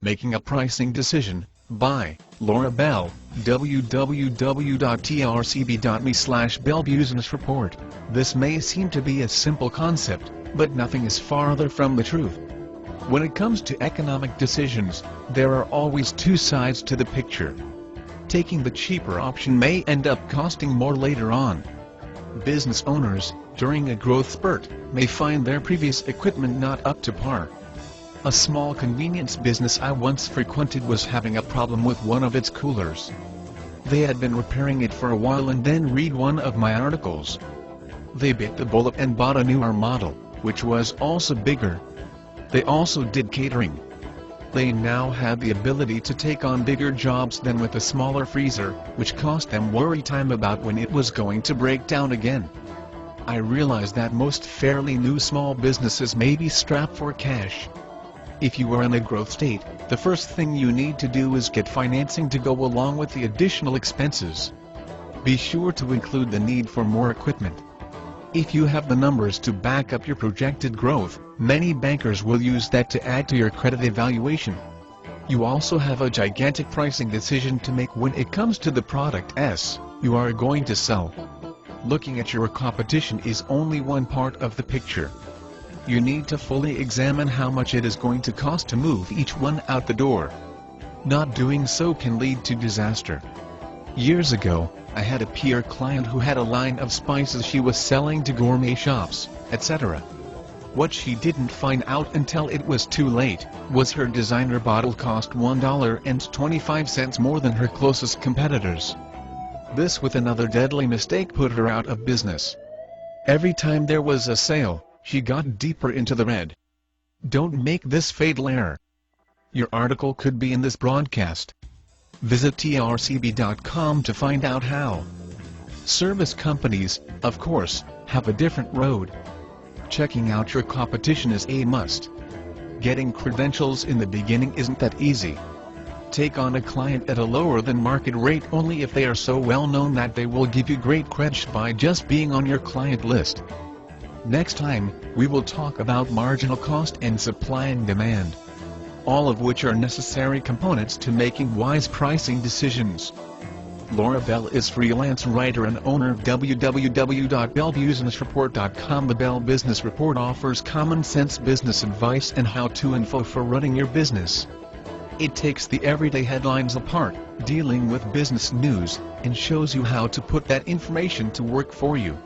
Making a Pricing Decision, by Laura Bell, www.trcb.me/bellbusinessreport. This may seem to be a simple concept, but nothing is farther from the truth. When it comes to economic decisions, there are always two sides to the picture. Taking the cheaper option may end up costing more later on. Business owners, during a growth spurt, may find their previous equipment not up to par. A small convenience business I once frequented was having a problem with one of its coolers. They had been repairing it for a while and then read one of my articles. They bit the bullet and bought a newer model, which was also bigger. They also did catering. They now had the ability to take on bigger jobs than with a smaller freezer, which cost them worry time about when it was going to break down again. I realized that most fairly new small businesses may be strapped for cash. If you are in a growth state, the first thing you need to do is get financing to go along with the additional expenses. Be sure to include the need for more equipment. If you have the numbers to back up your projected growth, many bankers will use that to add to your credit evaluation. You also have a gigantic pricing decision to make when it comes to the product you are going to sell. Looking at your competition is only one part of the picture. You need to fully examine how much it is going to cost to move each one out the door. Not doing so can lead to disaster. Years ago, I had a peer client who had a line of spices she was selling to gourmet shops, etc. What she didn't find out until it was too late, was her designer bottle cost $1.25 more than her closest competitors. This with another deadly mistake put her out of business. Every time there was a sale, she got deeper into the red. Don't make this fatal error. Your article could be in this broadcast. Visit trcb.com to find out how. Service companies, of course, have a different road. Checking out your competition is a must. Getting credentials in the beginning isn't that easy. Take on a client at a lower than market rate only if they are so well known that they will give you great credit by just being on your client list. Next time, we will talk about marginal cost and supply and demand, all of which are necessary components to making wise pricing decisions. Laura Bell is freelance writer and owner of www.bellbusinessreport.com. The Bell Business Report offers common sense business advice and how-to info for running your business. It takes the everyday headlines apart, dealing with business news, and shows you how to put that information to work for you.